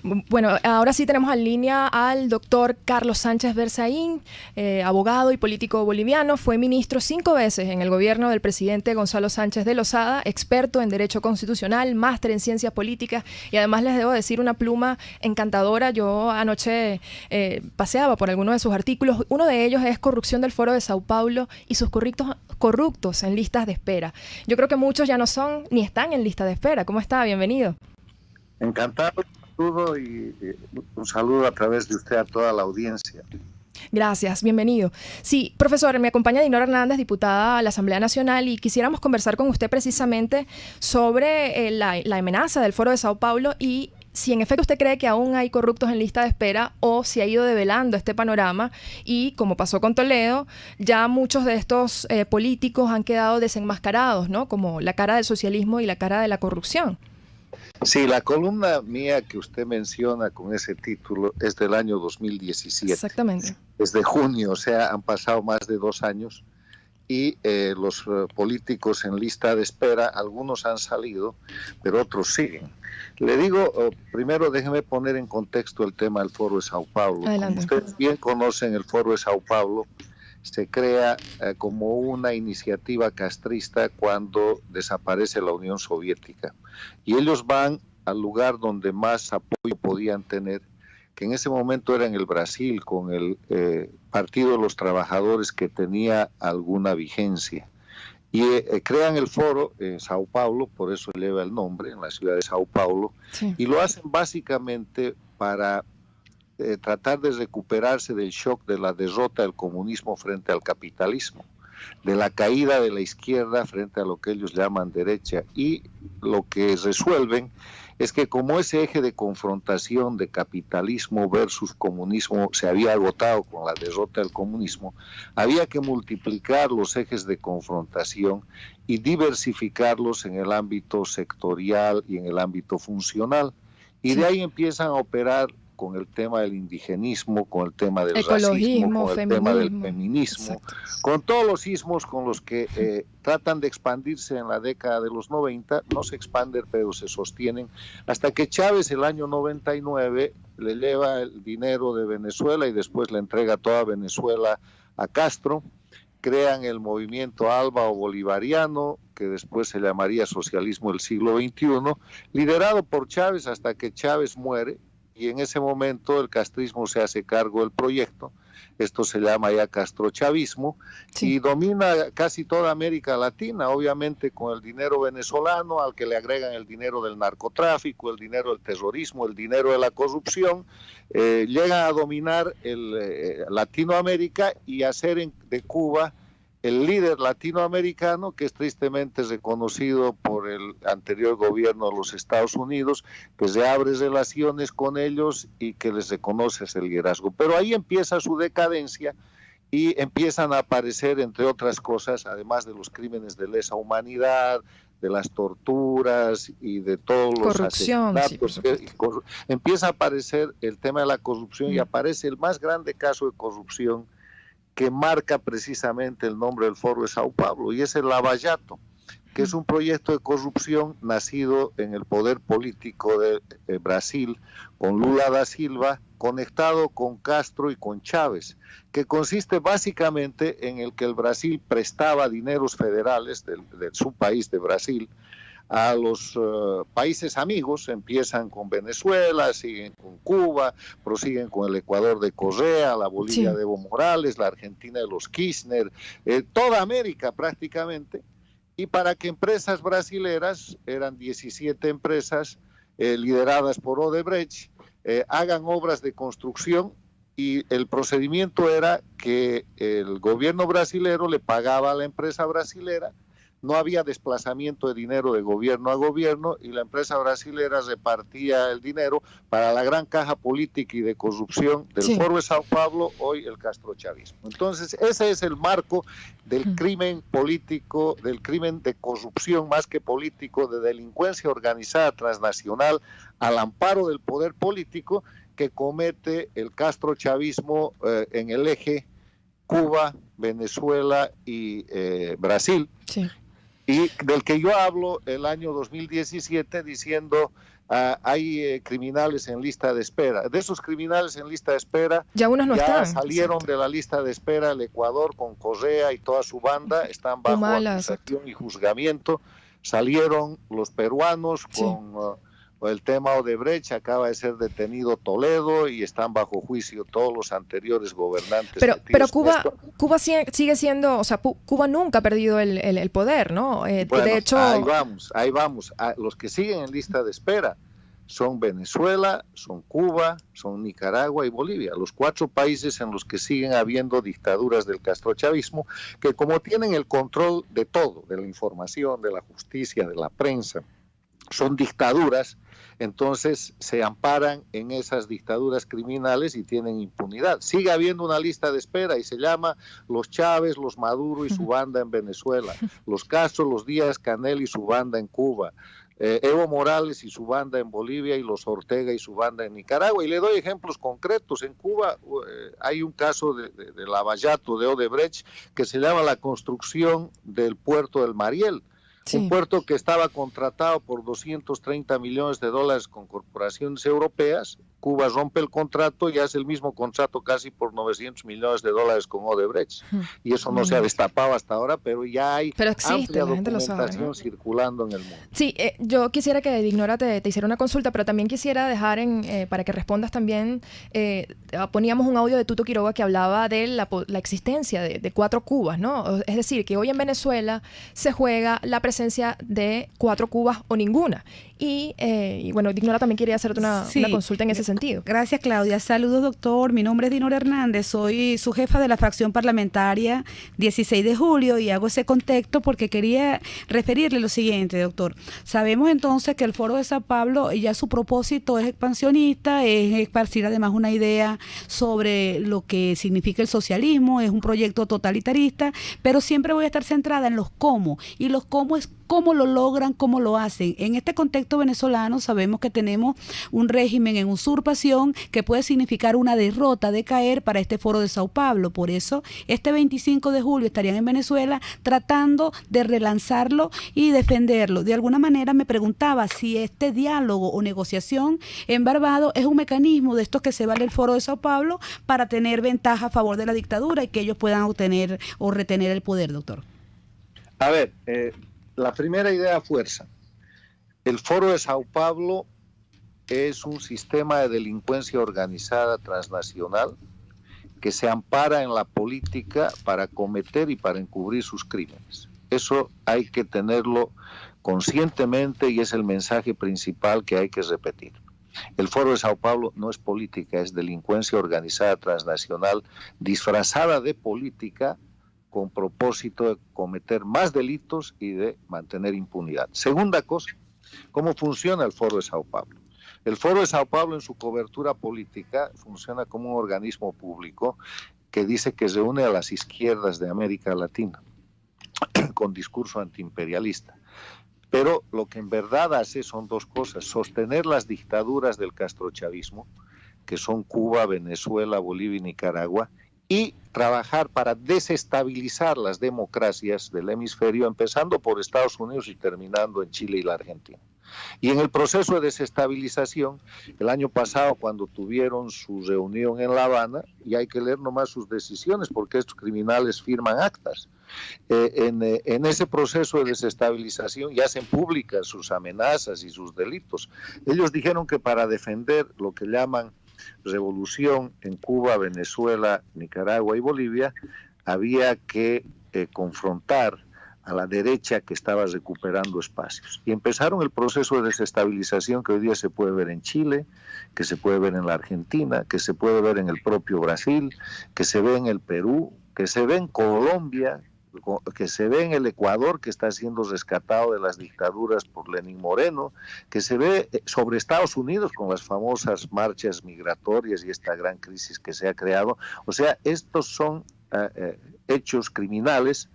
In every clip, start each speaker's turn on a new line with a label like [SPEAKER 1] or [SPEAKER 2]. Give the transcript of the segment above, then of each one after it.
[SPEAKER 1] Bueno, ahora sí tenemos en línea al doctor Carlos Sánchez Berzaín, abogado y político boliviano. Fue ministro 5 veces en el gobierno del presidente Gonzalo Sánchez de Lozada, experto en Derecho Constitucional, máster en Ciencias Políticas y además les debo decir una pluma encantadora. Yo anoche paseaba por algunos de sus artículos. Uno de ellos es Corrupción del Foro de Sao Paulo y sus corruptos en listas de espera. Yo creo que muchos ya no son ni están en lista de espera. ¿Cómo está? Bienvenido.
[SPEAKER 2] Encantado, saludo y un saludo a través de usted a toda la audiencia.
[SPEAKER 1] Gracias, bienvenido. Sí, profesor, me acompaña Dinora Hernández, diputada a la Asamblea Nacional, y quisiéramos conversar con usted precisamente sobre la amenaza del Foro de Sao Paulo y si en efecto usted cree que aún hay corruptos en lista de espera o si ha ido develando este panorama y, como pasó con Toledo, ya muchos de estos políticos han quedado desenmascarados, ¿no? Como la cara del socialismo y la cara de la corrupción.
[SPEAKER 2] Sí, la columna mía que usted menciona con ese título es del año 2017.
[SPEAKER 1] Exactamente.
[SPEAKER 2] Desde junio, o sea, han pasado más de 2 años y los políticos en lista de espera, algunos han salido, pero otros siguen. Le digo, primero déjeme poner en contexto el tema del Foro de Sao Paulo.
[SPEAKER 1] Adelante.
[SPEAKER 2] Como ustedes bien conocen, el Foro de Sao Paulo se crea como una iniciativa castrista cuando desaparece la Unión Soviética. Y ellos van al lugar donde más apoyo podían tener, que en ese momento era en el Brasil, con el Partido de los Trabajadores que tenía alguna vigencia. Y crean el foro en Sao Paulo, por eso eleva el nombre, en la ciudad de Sao Paulo, sí. Y lo hacen básicamente para tratar de recuperarse del shock de la derrota del comunismo frente al capitalismo, de la caída de la izquierda frente a lo que ellos llaman derecha, y lo que resuelven es que como ese eje de confrontación de capitalismo versus comunismo se había agotado con la derrota del comunismo, había que multiplicar los ejes de confrontación y diversificarlos en el ámbito sectorial y en el ámbito funcional, y de ahí empiezan a operar con el tema del indigenismo, con el tema del racismo, con el tema del feminismo, exacto, con todos los ismos con los que tratan de expandirse en la década de los 90, no se expanden pero se sostienen, hasta que Chávez el año 99 le lleva el dinero de Venezuela y después le entrega toda Venezuela a Castro, crean el movimiento ALBA o bolivariano, que después se llamaría socialismo del siglo XXI, liderado por Chávez hasta que Chávez muere, y en ese momento el castrismo se hace cargo del proyecto, esto se llama ya castrochavismo, sí, y domina casi toda América Latina, obviamente con el dinero venezolano, al que le agregan el dinero del narcotráfico, el dinero del terrorismo, el dinero de la corrupción, llegan a dominar Latinoamérica y hacer de Cuba el líder latinoamericano, que es tristemente reconocido por el anterior gobierno de los Estados Unidos, que se abre relaciones con ellos y que les reconoce ese liderazgo. Pero ahí empieza su decadencia y empiezan a aparecer, entre otras cosas, además de los crímenes de lesa humanidad, de las torturas y de todos los asesinatos, sí, empieza a aparecer el tema de la corrupción y aparece el más grande caso de corrupción que marca precisamente el nombre del Foro de Sao Paulo, y es el Lava Jato, que es un proyecto de corrupción nacido en el poder político de Brasil, con Lula da Silva, conectado con Castro y con Chávez, que consiste básicamente en el que el Brasil prestaba dineros federales de su país, de Brasil, a los países amigos, empiezan con Venezuela, siguen con Cuba, prosiguen con el Ecuador de Correa, la Bolivia, sí, de Evo Morales, la Argentina de los Kirchner, toda América prácticamente, y para que empresas brasileras, eran 17 empresas lideradas por Odebrecht, hagan obras de construcción, y el procedimiento era que el gobierno brasilero le pagaba a la empresa brasilera, no había desplazamiento de dinero de gobierno a gobierno y la empresa brasilera repartía el dinero para la gran caja política y de corrupción del Foro de Sao Paulo, hoy el castrochavismo. Entonces, ese es el marco del crimen político, del crimen de corrupción más que político, de delincuencia organizada transnacional al amparo del poder político que comete el castrochavismo en el eje Cuba, Venezuela y Brasil. Sí. Y del que yo hablo el año 2017 diciendo hay criminales en lista de espera. De esos criminales en lista de espera,
[SPEAKER 1] ya unos no
[SPEAKER 2] ya
[SPEAKER 1] están.
[SPEAKER 2] salieron
[SPEAKER 1] Exacto.
[SPEAKER 2] de la lista de espera el Ecuador con Correa y toda su banda, están bajo
[SPEAKER 1] Humala,
[SPEAKER 2] acusación
[SPEAKER 1] exacto.
[SPEAKER 2] y juzgamiento. Salieron los peruanos
[SPEAKER 1] Sí.
[SPEAKER 2] con el tema Odebrecht, acaba de ser detenido Toledo y están bajo juicio todos los anteriores gobernantes
[SPEAKER 1] Pero
[SPEAKER 2] metidos en
[SPEAKER 1] Cuba,
[SPEAKER 2] esto.
[SPEAKER 1] Cuba sigue siendo, o sea, Cuba nunca ha perdido el poder, ¿no? De
[SPEAKER 2] Bueno, ahí
[SPEAKER 1] hecho,
[SPEAKER 2] vamos, ahí vamos. Los que siguen en lista de espera son Venezuela, son Cuba, son Nicaragua y Bolivia, los 4 países en los que siguen habiendo dictaduras del castrochavismo, que como tienen el control de todo, de la información, de la justicia, de la prensa, son dictaduras, entonces se amparan en esas dictaduras criminales y tienen impunidad. Sigue habiendo una lista de espera y se llama los Chávez, los Maduro y su banda en Venezuela, los Castro, los Díaz Canel y su banda en Cuba, Evo Morales y su banda en Bolivia y los Ortega y su banda en Nicaragua. Y le doy ejemplos concretos. En Cuba hay un caso de Lavallato, de Odebrecht, que se llama la construcción del puerto del Mariel. Un
[SPEAKER 1] sí.
[SPEAKER 2] puerto que estaba contratado por $230 millones con corporaciones europeas. Cuba rompe el contrato y hace el mismo contrato casi por $900 millones con Odebrecht. Y eso no se ha destapado hasta ahora, pero ya hay
[SPEAKER 1] existe,
[SPEAKER 2] amplia
[SPEAKER 1] la gente lo sabe,
[SPEAKER 2] documentación
[SPEAKER 1] ¿no?
[SPEAKER 2] circulando en el mundo.
[SPEAKER 1] Sí, yo quisiera que Dignora te hiciera una consulta, pero también quisiera dejar para que respondas también, poníamos un audio de Tuto Quiroga que hablaba de la existencia de 4 Cubas, ¿no? Es decir, que hoy en Venezuela se juega la presencia de 4 Cubas o ninguna. Y bueno, Dignora también quería hacerte una consulta en ese sentido.
[SPEAKER 3] Gracias, Claudia. Saludos, doctor. Mi nombre es Dinora Hernández. Soy su jefa de la fracción parlamentaria 16 de julio y hago ese contexto porque quería referirle lo siguiente, doctor. Sabemos entonces que el Foro de Sao Paulo ya su propósito es expansionista, es esparcir además una idea sobre lo que significa el socialismo, es un proyecto totalitarista, pero siempre voy a estar centrada en los cómo, y los cómo es cómo lo logran, cómo lo hacen. En este contexto venezolano sabemos que tenemos un régimen en usurpación que puede significar una derrota, de caer para este Foro de Sao Paulo. Por eso, este 25 de julio estarían en Venezuela tratando de relanzarlo y defenderlo. De alguna manera me preguntaba si este diálogo o negociación en Barbados es un mecanismo de estos que se vale el Foro de Sao Paulo para tener ventaja a favor de la dictadura y que ellos puedan obtener o retener el poder, doctor.
[SPEAKER 2] A ver, la primera idea, fuerza. El Foro de Sao Paulo es un sistema de delincuencia organizada transnacional que se ampara en la política para cometer y para encubrir sus crímenes. Eso hay que tenerlo conscientemente y es el mensaje principal que hay que repetir. El Foro de Sao Paulo no es política, es delincuencia organizada transnacional disfrazada de política con propósito de cometer más delitos y de mantener impunidad. Segunda cosa, ¿cómo funciona el Foro de Sao Paulo? El Foro de Sao Paulo en su cobertura política funciona como un organismo público que dice que se une a las izquierdas de América Latina con discurso antiimperialista. Pero lo que en verdad hace son 2 cosas: sostener las dictaduras del castrochavismo, que son Cuba, Venezuela, Bolivia y Nicaragua, y trabajar para desestabilizar las democracias del hemisferio, empezando por Estados Unidos y terminando en Chile y la Argentina. Y en el proceso de desestabilización, el año pasado, cuando tuvieron su reunión en La Habana, y hay que leer nomás sus decisiones porque estos criminales firman actas, en ese proceso de desestabilización y hacen públicas sus amenazas y sus delitos. Ellos dijeron que para defender lo que llaman revolución en Cuba, Venezuela, Nicaragua y Bolivia, había que confrontar a la derecha que estaba recuperando espacios. Y empezaron el proceso de desestabilización que hoy día se puede ver en Chile, que se puede ver en la Argentina, que se puede ver en el propio Brasil, que se ve en el Perú, que se ve en Colombia, que se ve en el Ecuador, que está siendo rescatado de las dictaduras por Lenín Moreno, que se ve sobre Estados Unidos con las famosas marchas migratorias y esta gran crisis que se ha creado. O sea, estos son hechos criminales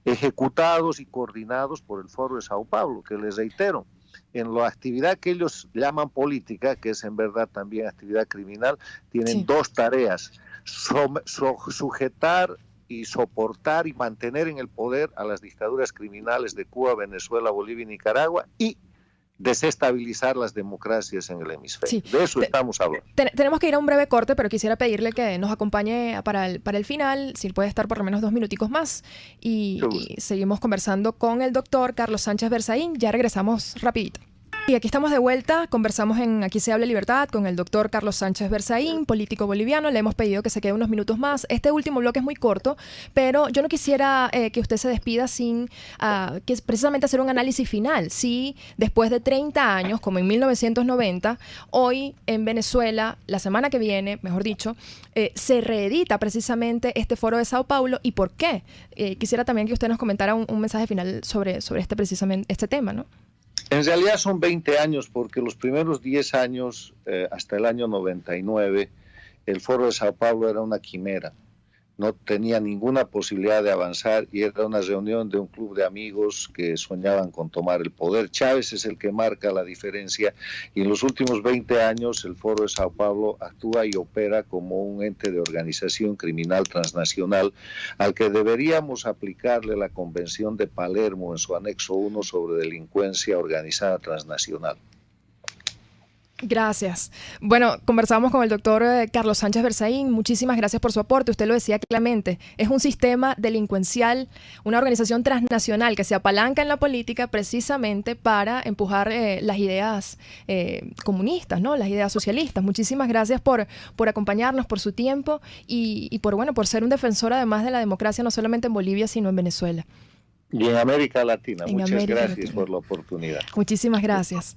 [SPEAKER 2] ejecutados y coordinados por el Foro de Sao Paulo, que les reitero, en la actividad que ellos llaman política, que es en verdad también actividad criminal, tienen 2 tareas: sujetar y soportar y mantener en el poder a las dictaduras criminales de Cuba, Venezuela, Bolivia y Nicaragua, y desestabilizar las democracias en el hemisferio.
[SPEAKER 1] Sí.
[SPEAKER 2] De eso estamos hablando.
[SPEAKER 1] Tenemos que ir a un breve corte, pero quisiera pedirle que nos acompañe para el final, si puede estar por lo menos 2 minuticos más, y seguimos conversando con el doctor Carlos Sánchez Berzaín. Ya regresamos rapidito. Y aquí estamos de vuelta, conversamos en Aquí se habla libertad con el doctor Carlos Sánchez Berzaín, político boliviano. Le hemos pedido que se quede unos minutos más. Este último bloque es muy corto, pero yo no quisiera que usted se despida sin que precisamente hacer un análisis final. Si después de 30 años, como en 1990, hoy en Venezuela, la semana que viene, mejor dicho, se reedita precisamente este foro de Sao Paulo, y por qué. Quisiera también que usted nos comentara un mensaje final sobre precisamente este tema, ¿no?
[SPEAKER 2] En realidad son 20 años, porque los primeros 10 años, hasta el año 99, el Foro de Sao Paulo era una quimera. No tenía ninguna posibilidad de avanzar y era una reunión de un club de amigos que soñaban con tomar el poder. Chávez es el que marca la diferencia, y en los últimos 20 años el Foro de Sao Paulo actúa y opera como un ente de organización criminal transnacional al que deberíamos aplicarle la Convención de Palermo en su anexo 1 sobre delincuencia organizada transnacional.
[SPEAKER 1] Gracias. Bueno, conversamos con el doctor Carlos Sánchez Berzaín. Muchísimas gracias por su aporte. Usted lo decía claramente, es un sistema delincuencial, una organización transnacional que se apalanca en la política precisamente para empujar las ideas comunistas, ¿no? Las ideas socialistas. Muchísimas gracias por acompañarnos, por su tiempo y por ser un defensor además de la democracia, no solamente en Bolivia, sino en Venezuela.
[SPEAKER 2] Y en América Latina. Muchas gracias por la oportunidad.
[SPEAKER 1] Muchísimas gracias.